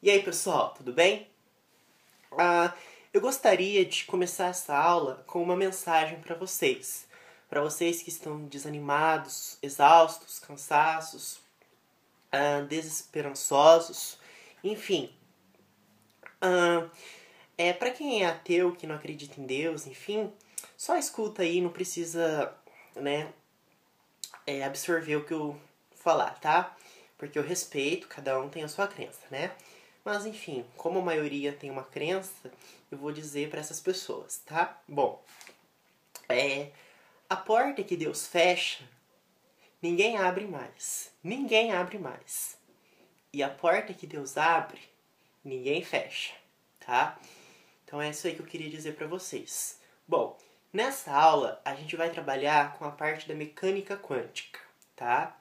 E aí, pessoal, tudo bem? Eu gostaria de começar essa aula com uma mensagem para vocês. Para vocês que estão desanimados, exaustos, cansados, desesperançosos, enfim. Para quem é ateu, que não acredita em Deus, enfim, só escuta aí, não precisa, né, absorver o que eu falar, tá? Porque eu respeito, cada um tem a sua crença, né? Mas enfim, como a maioria tem uma crença, eu vou dizer para essas pessoas, tá? Bom, a porta que Deus fecha, ninguém abre mais. Ninguém abre mais. E a porta que Deus abre, ninguém fecha, tá? Então é isso aí que eu queria dizer para vocês. Bom, nessa aula a gente vai trabalhar com a parte da mecânica quântica, tá?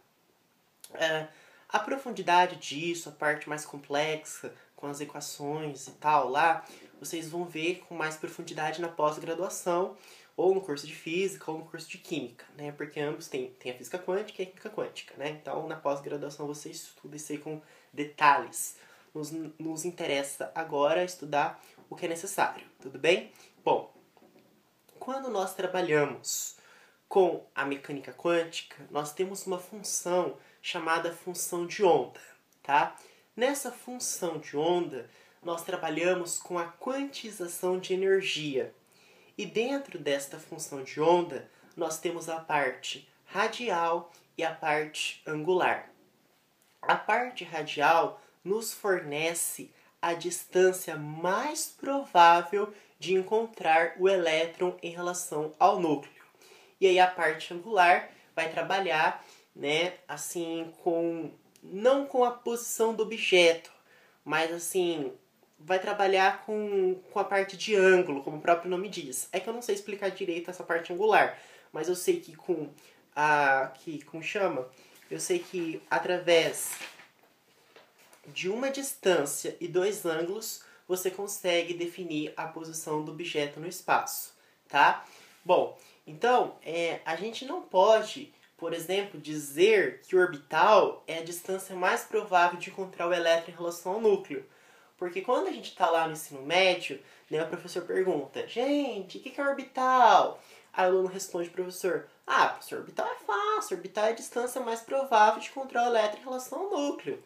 A profundidade disso, a parte mais complexa, com as equações e tal lá, vocês vão ver com mais profundidade na pós-graduação, ou no curso de física, ou no curso de química, né? Porque ambos têm a física quântica e a química quântica, né? Então, na pós-graduação você estuda isso aí com detalhes. Nos interessa agora estudar o que é necessário, tudo bem? Bom, quando nós trabalhamos com a mecânica quântica, nós temos uma função chamada função de onda, tá? Nessa função de onda, nós trabalhamos com a quantização de energia. E dentro desta função de onda, nós temos a parte radial e a parte angular. A parte radial nos fornece a distância mais provável de encontrar o elétron em relação ao núcleo. E aí a parte angular vai trabalhar, né, assim, não com a posição do objeto, mas assim, vai trabalhar com a parte de ângulo, como o próprio nome diz. É que eu não sei explicar direito essa parte angular, mas eu sei que eu sei que através de uma distância e dois ângulos, você consegue definir a posição do objeto no espaço, tá? Bom, então, a gente não pode, por exemplo, dizer que o orbital é a distância mais provável de encontrar o elétron em relação ao núcleo. Porque quando a gente está lá no ensino médio, né, o professor pergunta, gente, o que é orbital? Aí o aluno responde ao professor, professor, orbital é fácil, orbital é a distância mais provável de encontrar o elétron em relação ao núcleo.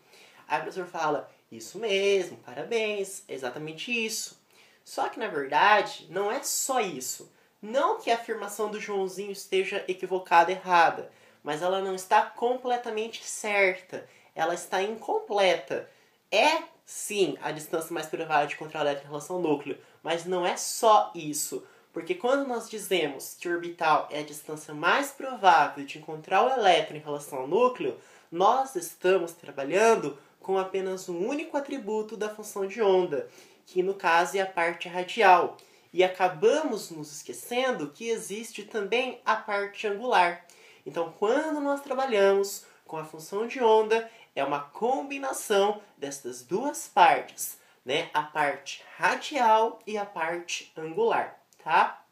Aí o professor fala, isso mesmo, parabéns, é exatamente isso. Só que na verdade, não é só isso. Não que a afirmação do Joãozinho esteja equivocada, errada, mas ela não está completamente certa. Ela está incompleta. É, sim, a distância mais provável de encontrar o elétron em relação ao núcleo, mas não é só isso. Porque quando nós dizemos que o orbital é a distância mais provável de encontrar o elétron em relação ao núcleo, nós estamos trabalhando com apenas um único atributo da função de onda, que no caso é a parte radial. E acabamos nos esquecendo que existe também a parte angular. Então, quando nós trabalhamos com a função de onda, é uma combinação destas duas partes, né? A parte radial e a parte angular, tá?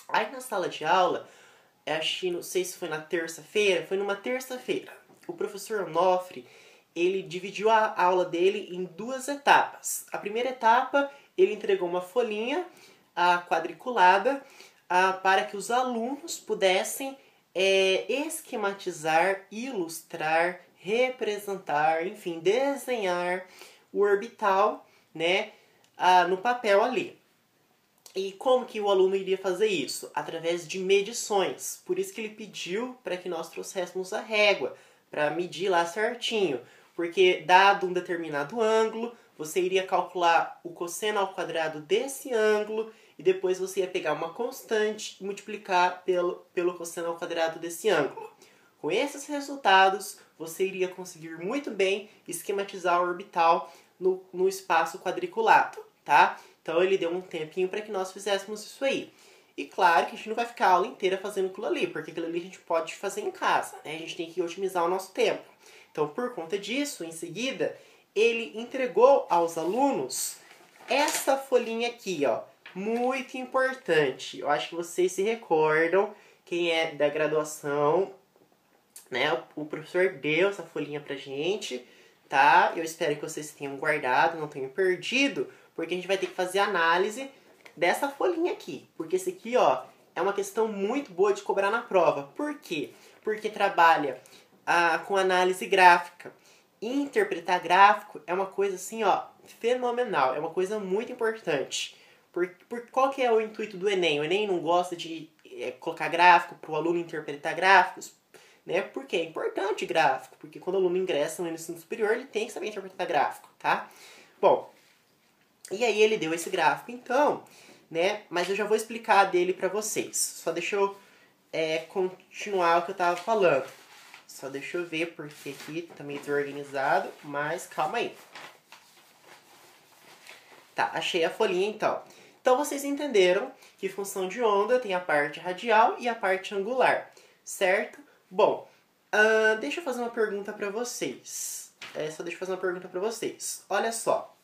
Aí na sala de aula, não sei se foi na terça-feira, foi numa terça-feira. O professor Onofre, ele dividiu a aula dele em duas etapas. A primeira etapa, ele entregou uma folhinha quadriculada para que os alunos pudessem esquematizar, ilustrar, representar, enfim, desenhar o orbital, né, no papel ali. E como que o aluno iria fazer isso? Através de medições. Por isso que ele pediu para que nós trouxéssemos a régua, para medir lá certinho. Porque dado um determinado ângulo, você iria calcular o cosseno ao quadrado desse ângulo e depois você ia pegar uma constante e multiplicar pelo cosseno ao quadrado desse ângulo. Com esses resultados, você iria conseguir muito bem esquematizar o orbital no espaço quadriculado, tá? Então ele deu um tempinho para que nós fizéssemos isso aí. E claro que a gente não vai ficar a aula inteira fazendo aquilo ali, porque aquilo ali a gente pode fazer em casa, né? A gente tem que otimizar o nosso tempo. Então, por conta disso, em seguida, ele entregou aos alunos essa folhinha aqui, ó. Muito importante. Eu acho que vocês se recordam, quem é da graduação, né? O professor deu essa folhinha pra gente, tá? Eu espero que vocês tenham guardado, não tenham perdido, porque a gente vai ter que fazer análise dessa folhinha aqui. Porque esse aqui, ó, é uma questão muito boa de cobrar na prova. Por quê? Porque trabalha com análise gráfica. Interpretar gráfico é uma coisa assim, ó, fenomenal. É uma coisa muito importante. Qual que é o intuito do Enem? O Enem não gosta de colocar gráfico para o aluno interpretar gráficos, né? Porque é importante gráfico. Porque quando o aluno ingressa no ensino superior, ele tem que saber interpretar gráfico, tá? Bom, e aí ele deu esse gráfico, então, né? Mas eu já vou explicar dele para vocês. Só deixa eu continuar o que eu tava falando. Só deixa eu ver, porque aqui tá meio desorganizado, mas calma aí. Tá, achei a folhinha então. Então vocês entenderam que função de onda tem a parte radial e a parte angular, certo? Bom, deixa eu fazer uma pergunta para vocês. Só deixa eu fazer uma pergunta para vocês. Olha só.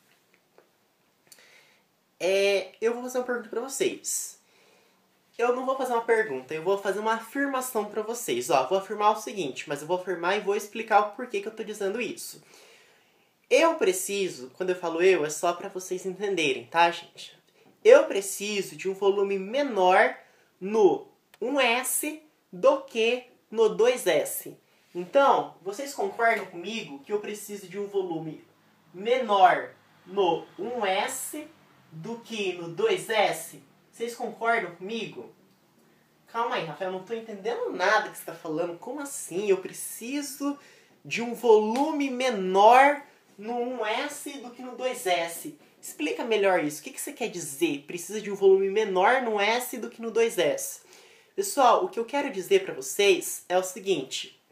Eu vou fazer uma pergunta para vocês. Eu não vou fazer uma pergunta, eu vou fazer uma afirmação para vocês. Ó, vou afirmar o seguinte, mas eu vou afirmar e vou explicar o porquê que eu tô dizendo isso. Eu preciso, quando eu falo eu, é só para vocês entenderem, tá, gente? Eu preciso de um volume menor no 1S do que no 2S. Então, vocês concordam comigo que eu preciso de um volume menor no 1S do que no 2S? Vocês concordam comigo? Calma aí, Rafael, eu não estou entendendo nada que você está falando. Como assim? Eu preciso de um volume menor no 1S do que no 2S. Explica melhor isso. O que você quer dizer? Precisa de um volume menor no S do que no 2S. Pessoal, o que eu quero dizer para vocês é o seguinte.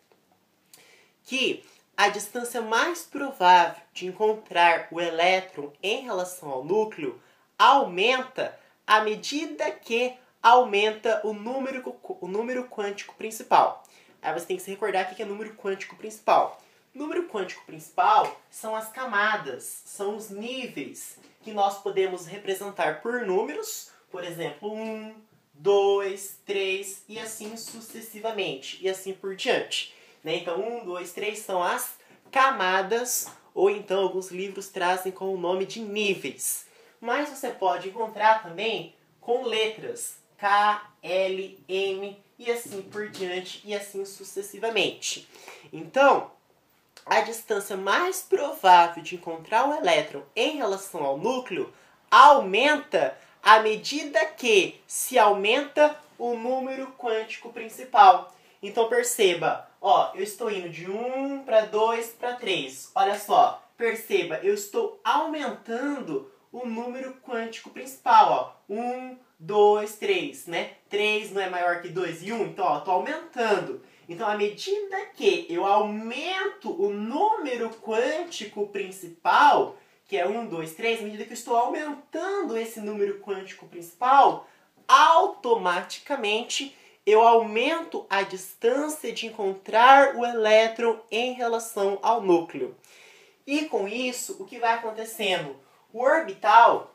Que a distância mais provável de encontrar o elétron em relação ao núcleo aumenta à medida que aumenta o número quântico principal. Aí você tem que se recordar o que é número quântico principal. Número quântico principal são as camadas, são os níveis que nós podemos representar por números, por exemplo, 1, 2, 3 e assim sucessivamente, e assim por diante. Né? Então, 1, 2, 3 são as camadas, ou então alguns livros trazem com o nome de níveis. Mas você pode encontrar também com letras K, L, M e assim por diante e assim sucessivamente. Então, a distância mais provável de encontrar o elétron em relação ao núcleo aumenta à medida que se aumenta o número quântico principal. Então perceba, ó, eu estou indo de 1 para 2 para 3. Olha só, perceba, eu estou aumentando o número quântico principal, ó. 1, 2, 3, né? 3 não é maior que 2 e 1, então, ó, estou aumentando. Então, à medida que eu aumento o número quântico principal, que é 1, 2, 3, à medida que eu estou aumentando esse número quântico principal, automaticamente eu aumento a distância de encontrar o elétron em relação ao núcleo. E com isso, o que vai acontecendo? O orbital,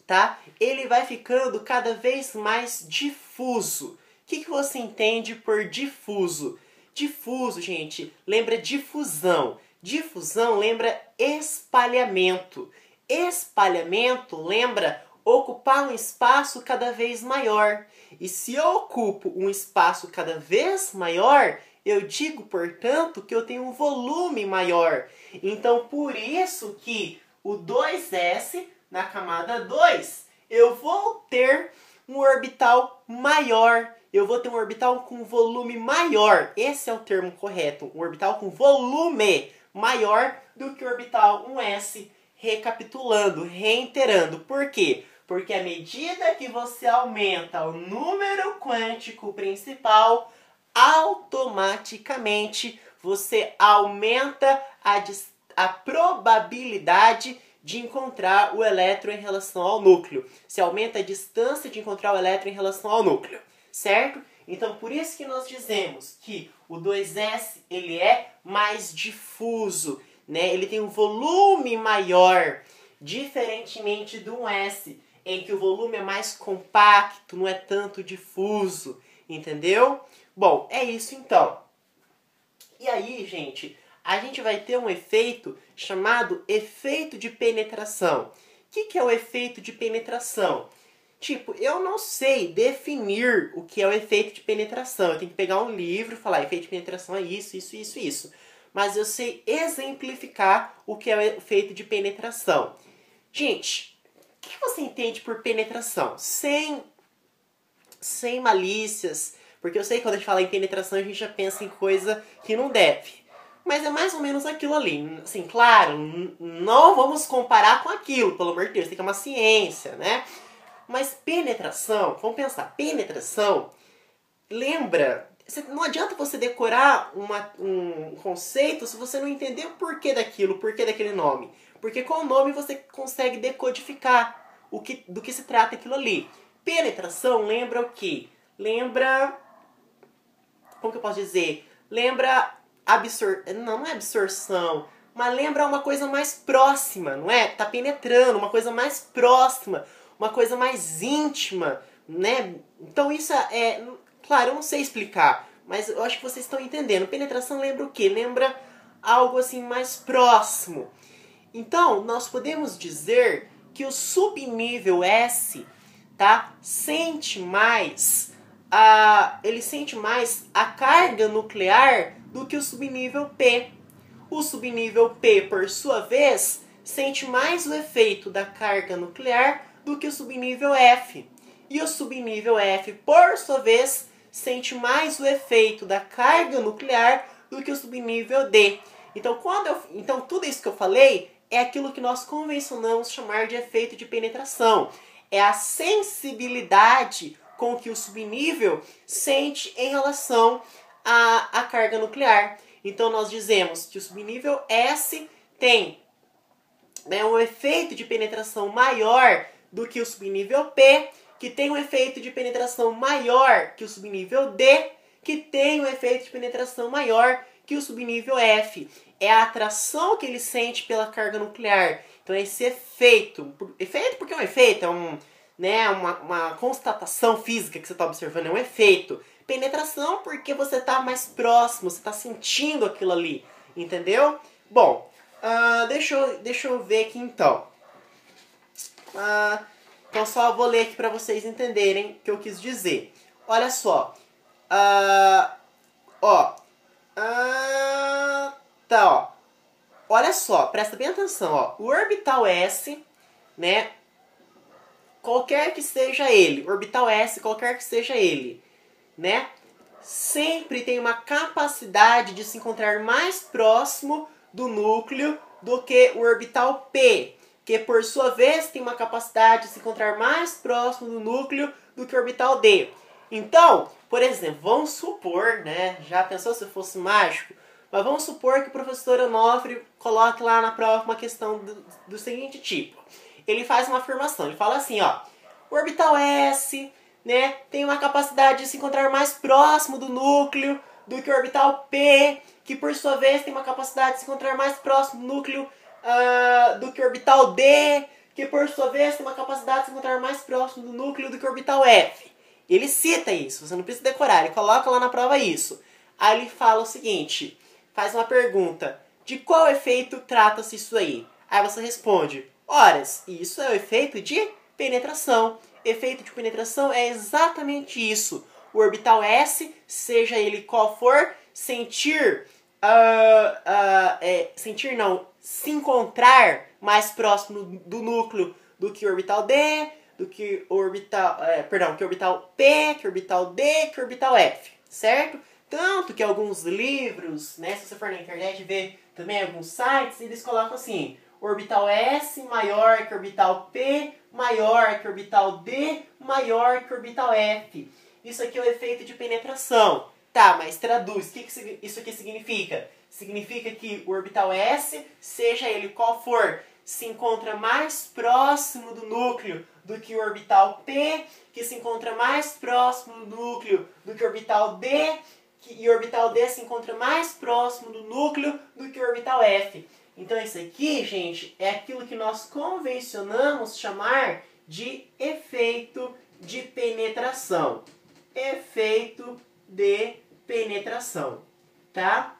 tá? Ele vai ficando cada vez mais difuso. O que você entende por difuso? Difuso, gente, lembra difusão. Difusão lembra espalhamento. Espalhamento lembra ocupar um espaço cada vez maior. E se eu ocupo um espaço cada vez maior, eu digo, portanto, que eu tenho um volume maior. Então, por isso que o 2S, na camada 2, eu vou ter um orbital maior. Eu vou ter um orbital com volume maior. Esse é o termo correto. Um orbital com volume maior do que o orbital 1S. Recapitulando, reiterando. Por quê? Porque à medida que você aumenta o número quântico principal, automaticamente você aumenta a probabilidade de encontrar o elétron em relação ao núcleo. Você aumenta a distância de encontrar o elétron em relação ao núcleo, certo? Então, por isso que nós dizemos que o 2S ele é mais difuso, né? Ele tem um volume maior, diferentemente do 1S, em que o volume é mais compacto, não é tanto difuso, entendeu? Bom, é isso então. E aí, gente, a gente vai ter um efeito chamado efeito de penetração. O que é o efeito de penetração? Tipo, eu não sei definir o que é o efeito de penetração. Eu tenho que pegar um livro e falar, efeito de penetração é isso, isso, isso, isso. Mas eu sei exemplificar o que é o efeito de penetração. Gente, o que você entende por penetração? Sem malícias, porque eu sei que quando a gente fala em penetração a gente já pensa em coisa que não deve. Mas é mais ou menos aquilo ali. Assim, claro, não vamos comparar com aquilo, pelo amor de Deus, tem que é uma ciência, né? Mas penetração, vamos pensar, penetração, lembra, não adianta você decorar um conceito se você não entender o porquê daquilo, o porquê daquele nome. Porque com o nome você consegue decodificar do que se trata aquilo ali. Penetração lembra o quê? Lembra, como que eu posso dizer? Lembra não é absorção, mas lembra uma coisa mais próxima, não é? Tá penetrando, uma coisa mais próxima, uma coisa mais íntima, né? Então isso claro, eu não sei explicar, mas eu acho que vocês estão entendendo. Penetração lembra o quê? Lembra algo assim mais próximo. Então, nós podemos dizer que o subnível S, tá, ele sente mais a carga nuclear do que o subnível P. O subnível P, por sua vez, sente mais o efeito da carga nuclear do que o subnível F. E o subnível F, por sua vez, sente mais o efeito da carga nuclear do que o subnível D. Então, tudo isso que eu falei é aquilo que nós convencionamos chamar de efeito de penetração. É a sensibilidade com que o subnível sente em relação à carga nuclear. Então, nós dizemos que o subnível S tem, né, um efeito de penetração maior do que o subnível P, que tem um efeito de penetração maior que o subnível D, que tem um efeito de penetração maior que o subnível F. É a atração que ele sente pela carga nuclear. Então, esse efeito porque é um efeito, é uma constatação física que você está observando, é um efeito. Penetração porque você está mais próximo, você está sentindo aquilo ali, entendeu? Bom, deixa eu ver aqui então. Então só vou ler aqui para vocês entenderem o que eu quis dizer. Olha só. Olha só, presta bem atenção, ó. O orbital S, né? Qualquer que seja ele, orbital S, qualquer que seja ele, né? Sempre tem uma capacidade de se encontrar mais próximo do núcleo do que o orbital P, que por sua vez tem uma capacidade de se encontrar mais próximo do núcleo do que o orbital D. Então, por exemplo, vamos supor, né? Já pensou se fosse mágico? Mas vamos supor que o professor Onofre coloque lá na prova uma questão do seguinte tipo. Ele faz uma afirmação, ele fala assim, ó. O orbital S, né, tem uma capacidade de se encontrar mais próximo do núcleo do que o orbital P, que por sua vez tem uma capacidade de se encontrar mais próximo do núcleo do que o orbital D, que por sua vez tem uma capacidade de se encontrar mais próximo do núcleo do que o orbital F. Ele cita isso, você não precisa decorar, ele coloca lá na prova isso. Aí ele fala o seguinte, faz uma pergunta, de qual efeito trata-se isso aí? Aí você responde, horas, isso é o efeito de penetração. Efeito de penetração é exatamente isso. O orbital S, seja ele qual for, se encontrar mais próximo do núcleo do que o orbital D, que o orbital P, que o orbital D, que o orbital F, certo? Tanto que alguns livros, né, se você for na internet ver também alguns sites, eles colocam assim, orbital S maior que orbital P, maior que orbital D, maior que orbital F. Isso aqui é o efeito de penetração. Tá, mas traduz, o que isso aqui significa? Significa que o orbital S, seja ele qual for, se encontra mais próximo do núcleo do que o orbital P, que se encontra mais próximo do núcleo do que o orbital D, e o orbital D se encontra mais próximo do núcleo do que o orbital F. Então isso aqui, gente, é aquilo que nós convencionamos chamar de efeito de penetração. Efeito de penetração, tá?